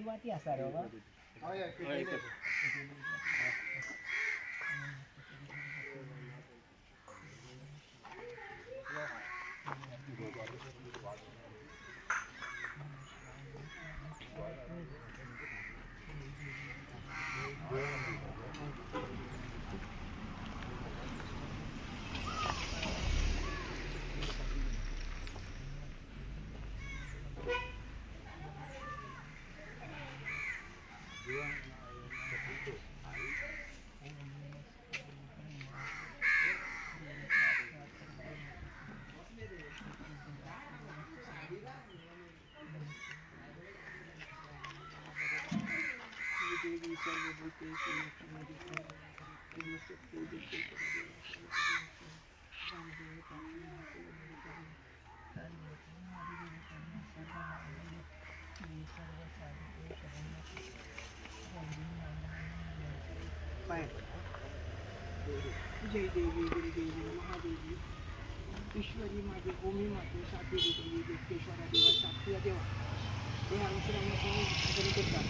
Mati asar apa? Oh ya, itu. जय देवी गुरुदेवी महादेवी ईश्वरी माते भूमी माते साती देवी देवतेश्वरा देवा सात्विया देवा हे अनुसरांना कोणी करतात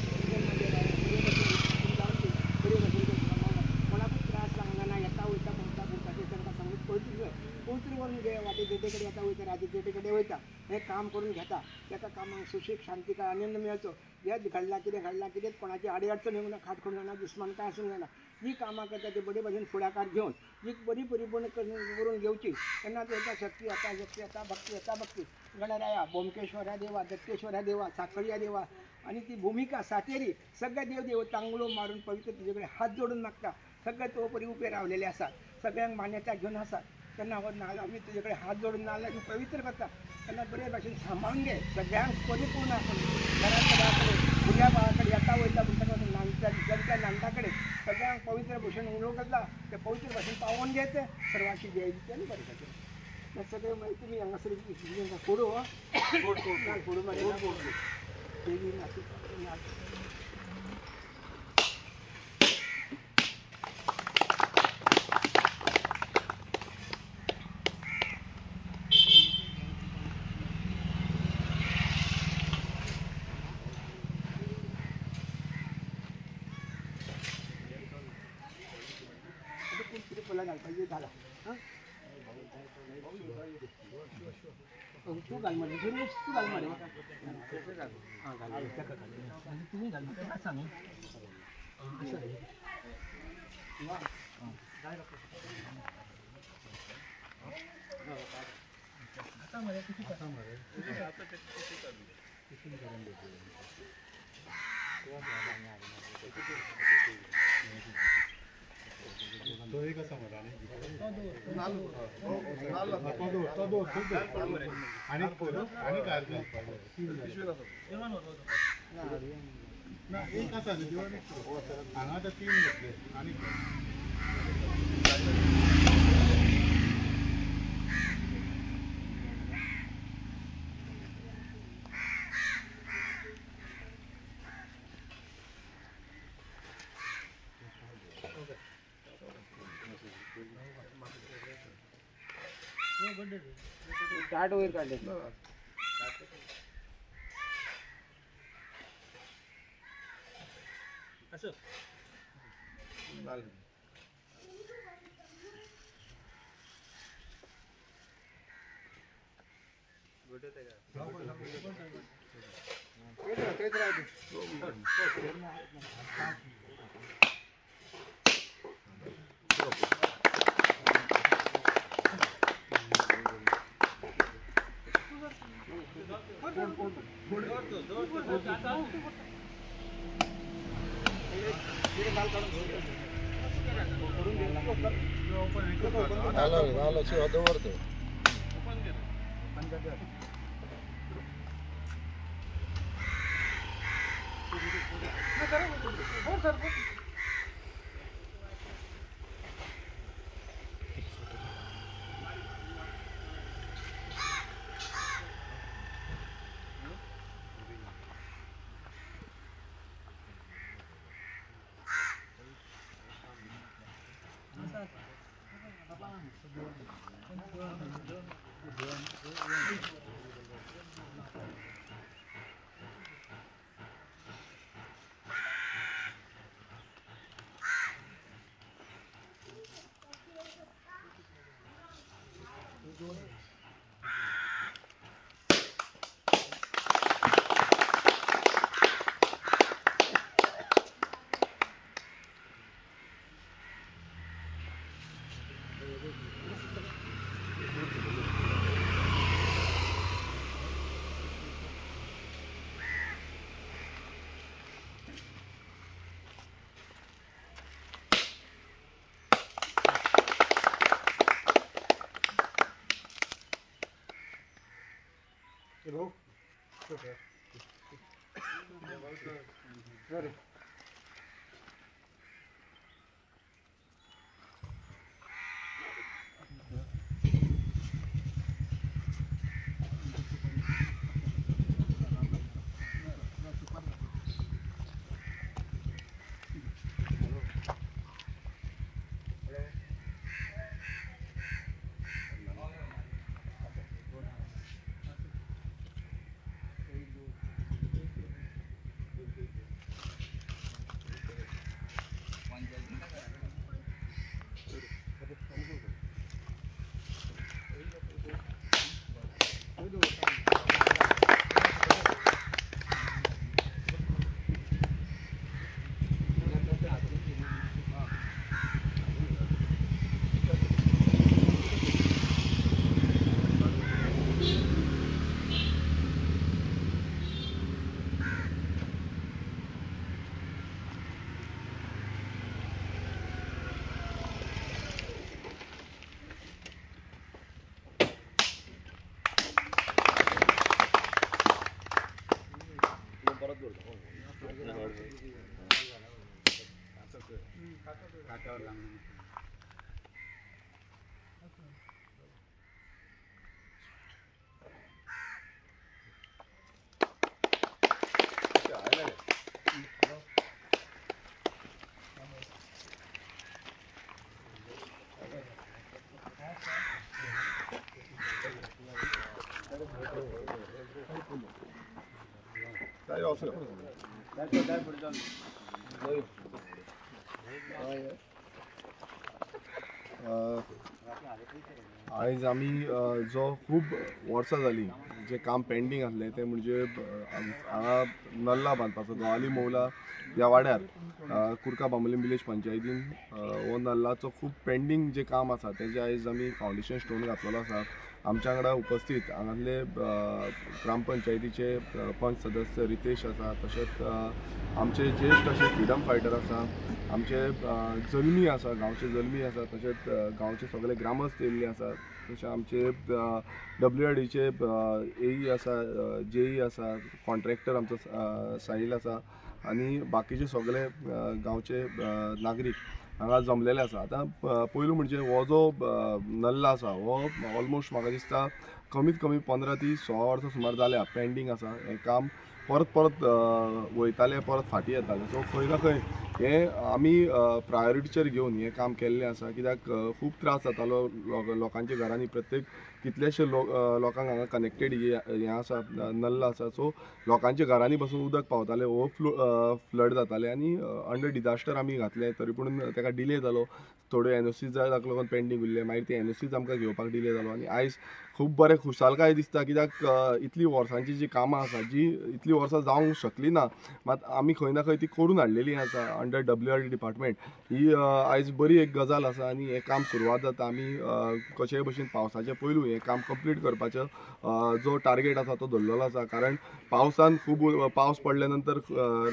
मला खूप त्रास लागला ना येता होता बोलता बोलता ते त्यांना सांगून पवित्रीवरून गे वाटे देटेकडे येता होता राजे देटेकडे होता हे काम करून घेता त्याचा कामाक सुशिक शांतीका आनंद मिळतो यात घडला कितें कोणाची अडचण येऊन खाट करून जाणार दुश्मन काय असून जाणार जी कामां करता ते बरे भशेन फुडाकार घेवन जी बरी परिपूर्ण करून घेवची तेन्ना येता शक्ती येता भक्ती गणराया बोमकेश्वरा देवा दत्तेश्वरा देवा साखळिया देवा आणि ती भूमिका सातेरी सगळे देव तांगलो मारून पवित्र तुझ्याकडे हात जोडून मागता सगळे तो परी उभे रावलेले असतात सगळ्यांक मान्यता घेऊन असतात त्यांना आम्ही तुझ्याकडे हात जोडून नाला पवित्र करता त्यांना बरे भाशेन सांभाळून घे सगळ्यांक परिपूर्ण आसून घराकडे भुरग्या बाळाकडे येता वयता म्हणटा नांदाकडे सगळ्यांक पवित्र भशेन उलो करता ते पवित्र भाशेन पावोवन घेते सर्वांची जय दिते आनी बरें जाता सगळे मागीर तुमी हांगासर फोडू फोडू देवी घालपाहिजे झाला तू घाल म्हणे तू घाल म्हणे तुम्ही घाल सांग तो एक समाधान आणि काय एक असा हांगा तर 3 घेतले आणि स्टार्ट होईल काढले असं तेच राहते आयज आमी जो खूब वर्सां जाली जे काम पेंडींग आसलें तें म्हणजे हांगा नल्ला बांदपाचो गोवाली मौला ह्या वाड्यार कुर्का बांबोलीम विलेज पंचायतीन हो नल्लाचो खूब पेंडींग जे काम आसा तेजे आयज आमी फावंडेशन स्टोन घातलेलो आसा. आमच्या वांगडा उपस्थित हांगासले ग्रामपंचायतीचे पंच सदस्य रितेश आसा, तशेंच आमचे ज्येश्ठ अशे फ्रिडम फायटर आसा, आमचे जल्मी आसा, गांवचे जल्मी आसा, तशेंच गांवचे सगळे ग्रामस्थ येयल्ले आसात, तशें आमचे WRDचे AE आसा, JE आसा, कॉन्ट्रॅक्टर आमचो साहील आसा आनी बाकीचे सगळे गांवचे नागरीक हांगा जमलेले आसा. आतां पयलू म्हणजे हो जो नल्ला आसा हो ऑलमोस्ट म्हाका दिसता कमीत कमी 15 ते 16 वर्सां सुमार जाल्या पेंडींग आसा. हें काम परत परत वयताले, परत फाटी येताले. सो खंय ना खंय हें आमी प्रायोरिटीचेर घेवन हें काम केल्लें आसा, कित्याक खूब त्रास जातालो लोकांच्या घरांनी. प्रत्येक कितलेशे लोकांक हांगा कनेक्टेड हें आसा, नल्ला आसा. सो लोकांच्या घरांनी बसून उदक पावतालें, फ्लड जातालें आनी अंडर डिजास्टर आमी घातलें, तरी पूण ताका डिले जालो. थोड्यो NOC जाक लागून पेंडींग उरले, मागीर ती NOCज आमकां घेवपाक डिले जालो आनी आयज खूब बरें खुशालकाय दिसता, कित्याक इतली वर्सांची जी कामां आसा जी इतली वर्सां जावंक शकली ना, मात आमी खंय ना खंय ती करून हाडलेली आसा अंडर WRD डिपार्टमेंट. ही आयज बरी एक गजाल आसा आनी हें काम सुरवात जाता. आमी कशेय भशेन पावसाच्या पयलू हें काम कंप्लीट करपाचो जो टार्गेट आसा तो धरलेलो आसा. कारण पावसान खूब पावस पडल्या नंतर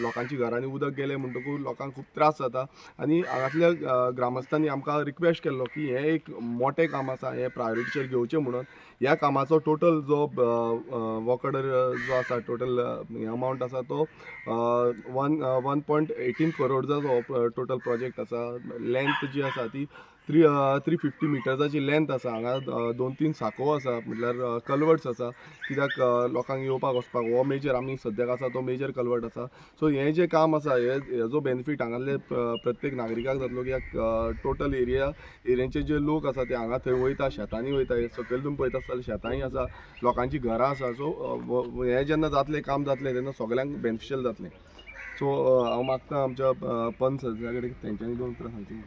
लोकांची घरांनी उदक गेलें म्हणटकूच लोकांक खूब त्रास जाता आनी हांगातल्या ग्रामस्थांनी आमकां रिक्वेस्ट केल्लो की हें एक मोठें काम आसा, हें प्रायोरिटीचेर घेवचें म्हणून. ह्या कामाचो टोटल जो वर्क ऑर्डर जो आसा, टोटल अमावंट आसा तो 1.18 करोडचा टोटल प्रोजेक्ट आसा. लेंथ जी आसा ती 350 मिटर्साची लेंथ आसा. हांगा 2-3 साको आसा, म्हटल्यार कल्वर्ट्स आसा, कित्याक लोकांक येवपाक वचपाक हो मेजर आमी सद्याक आसा तो मेजर कल्वर्ट आसा. सो हें जें काम आसा हेजो बेनिफीट हांगासले प्रत्येक नागरिकाक जातलो, कित्याक टोटल एरियेचे जे लोक आसा ते हांगा थंय वयता, शेतांनी वयता. सकयल तुमी पळयता आसतलें शेतांय आसा, लोकांची घरां आसा. सो हें जेन्ना जातलें काम जातलें तेन्ना सगळ्यांक बेनिफिशियल जातलें. सो हांव मागता आमच्या पंच सदस्या कडेन तेंच्यांनी 2 उतरां सांगची.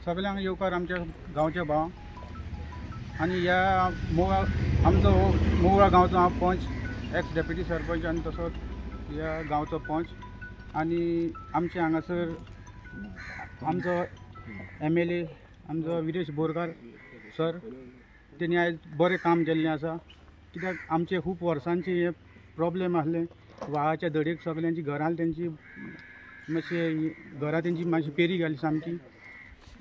सगळ्यांक येवकार आमच्या गांवच्या भाव आनी ह्या मोगा आमचो मोगरा गांवचो हांव पंच, एक्स डेप्युटी सरपंच आनी तसोच ह्या गांवचो पंच. आनी आमचे हांगासर आमचो MLA आमचो विरेश बोरकार सर, तेणी आयज बरें काम केल्लें आसा. कित्याक आमचे खूब वर्सांचे हे प्रॉब्लेम आसले, व्हाळाच्या दडेक सगळ्यांची घरां तेंची मातशे घरां तेंची मातशी पेरी घाली,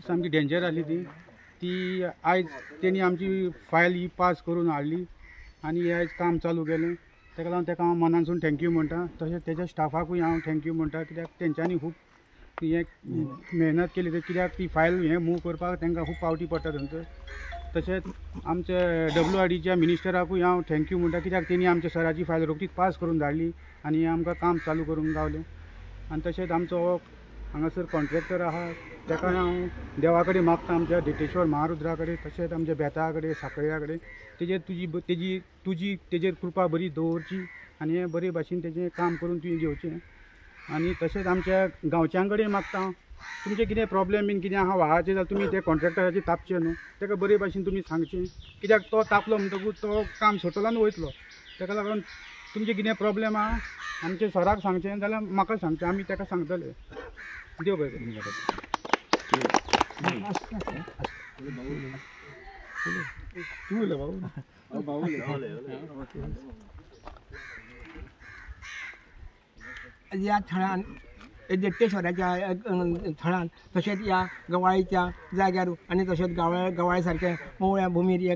सामकी डेंजर जाली ती आयज तेणी आमची फायल ही पास करून हाडली आनी आयज काम चालू केलें. ताका लागून ताका हांव मनानसून थँक्यू म्हणटा. तशेंच तेज्या स्टाफाकूय हांव थँक्यू म्हणटा, कित्याक तेंच्यांनी खूब हें मेहनत केली, कित्याक ती फायल हें मूव करपाक तांकां खूब फावटी पडटा थंयसर. तशेंच आमच्या WRDच्या मिनिस्टराकूय हांव थँक्यू म्हणटा, कित्याक तेणी आमच्या सराची फायल रोखडीच पास करून धाडली आनी आमकां काम चालू करून गावलें. आनी तशेंच आमचो हांगासर कॉन्ट्रॅक्टर आहा ताका हांव देवा कडेन मागता, आमच्या दिटेश्वर महारुद्रा कडेन, तशेंच आमच्या बेता कडेन, साखळ्या कडेन, तेजेर कृपा बरी दवरची आनी हें बरे भाशेन तेजें काम करून तुवें घेवचें. आनी तशेंच आमच्या गांवच्यां कडेन मागता, तुमचें कितें प्रॉब्लेम बीन कितें आहा व्हाळाचें जाल्यार तुमी ते कॉन्ट्रॅक्टराचेर तापचें न्हू, ताका बरे भाशेन तुमी सांगचें. कित्याक तो तापलो म्हणटकूच तो काम सोटलो आनी वयतलो. ताका लागून तुमचें कितें प्रॉब्लेम आहा आमच्या सराक सांगचें जाल्यार म्हाका सांगचें, आमी ताका सांगतले. देव बरें करूं. या थळान देट्टेश्वराच्या थळान तशेंच ह्या गवाळीच्या जाग्यार आनी तशेंच गवाळे सारके मोवळ्या भुमीर हे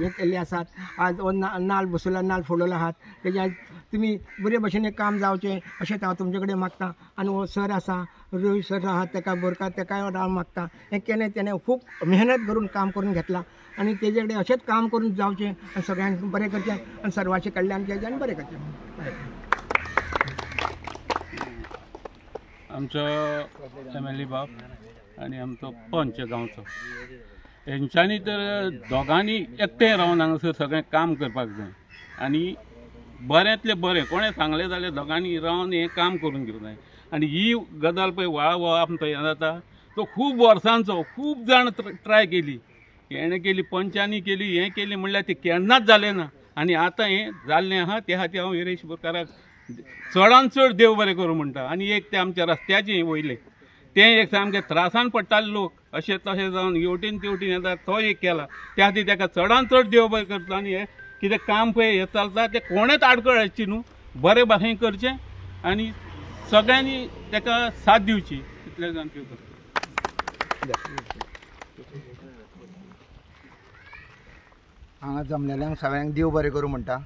केल्ले आसात. आज नाल्ल बसयला, नाल्ल फोडलेले आहात, तेजे तुमी बरे भशेन एक काम जावचें अशें हांव तुमचे कडेन मागता. आनी हो सर आसा रोहित सर आहात ताका बोरकार ताकाय हांव मागता. हें केलें तेणें खूब मेहनत करून काम करून घेतला आनी तेजे कडेन अशेंच काम करून जावचें आनी सगळ्यांक बरें करचें आनी सर्वाचें कल्याण केचें आनी बरें करचें. आमचो MLA बाब आनी आमचो पंच गांवचो, हेंच्यांनी तर दोगांनी एकठांय रावन हांगासर सगळें काम करपाक जाय आनी बऱ्यांतलें बरें कोणें सांगलें जाल्यार दोगांनी रावन हें काम करून घेवंक जाय. आनी ही गजाल पळय व्हाळा आमचो हें जाता तो खूब वर्सांचो, खूब जाण ट्राय केली, हेणें केली, पंचांनी केली, हें केली म्हणल्यार तें केन्नाच जालें ना. आनी आतां हें जाल्लें आहा त्या खातीर हांव विरेश बोरकाराक चडान चड देव बरें करूं म्हणटा. आनी एक ते आमच्या रस्त्याचें वयलें तें एक सामकें त्रासान पडटाले लोक, अशें तशें जावन हेवटेन तेवटेन येता, तो एक केला. त्या खातीर ताका चडान चड देव बरें करता. आनी हें कितें काम पळय हें चलता तें कोणेंच आडखळ हाडची न्हू, बरे भाशेन करचें आनी सगळ्यांनी ताका साथ दिवची, इतलें जावन करता. हांगा जमलेल्यांक सगळ्यांक देव बरें करूं म्हणटा.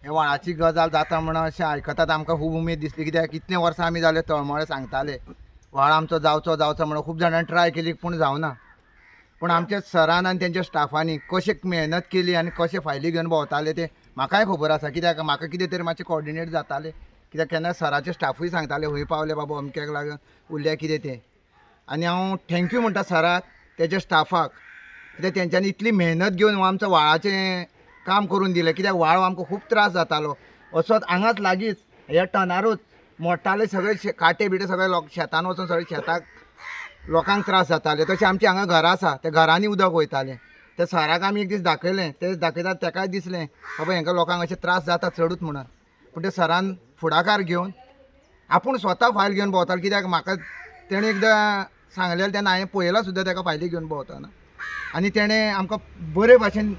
हे व्हाळाची गजाल जाता म्हणून अशें आयकतात आमकां खूब उमेद दिसली, कित्याक इतलें वर्सां आमी जाले तळमळे सांगताले व्हाळ आमचो जावचो म्हणून. खूब जाणांनी ट्राय केली पूण जावना. पूण आमच्या सरान आनी तेंच्या स्टाफांनी कशें मेहनत केली आनी कशें फायली घेवन भोंवताले तें म्हाकाय खबर आसा. कित्याक म्हाका कितें तरी मातशें कॉर्डिनेट जातालें, कित्याक केन्ना सराचे स्टाफूय सांगताले खंय पावले बाबा अमक्याक लागून उरल्या कितें तें. आनी हांव थँक्यू म्हणटा सराक, तेज्या स्टाफाक, कित्याक तेंच्यांनी इतली मेहनत घेवन आमचो व्हाळाचें काम करून दिलें. कित्याक व्हाळ आमकां खूब त्रास जातालो. असोच हांगाच लागींच ह्या टनारूच मोडटाले सगळे काटे बिटे सगळे शेतान वचून सगळे शेताक लोकांक त्रास जाताले तशें आमची हांगा घरां आसा त्या घरांनी उदक वयतालें ते सराक आमी एक दीस दाखयलें ते दाखयतात तेकाय दिसलें बाबा हांकां लोकांक अशें त्रास जाता चडूच म्हणून पूण ते सरान फुडाकार घेवन आपूण स्वता फायल घेवन भोंवतालो कित्याक म्हाका तेणें एकदां सांगलेलें तेन्ना हांवें पळयलां सुद्दां तेका फायली घेवन भोंवतना आनी तेणें आमकां बरे भाशेन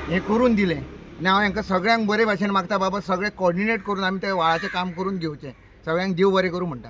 हें करून दिलें आनी हांव हांकां सगळ्यांक बरे भाशेन मागता बाबा सगळें कॉर्डिनेट करून आमी तें व्हाळाचें काम करून घेवचें सगळ्यांक देव बरें करूं म्हणटा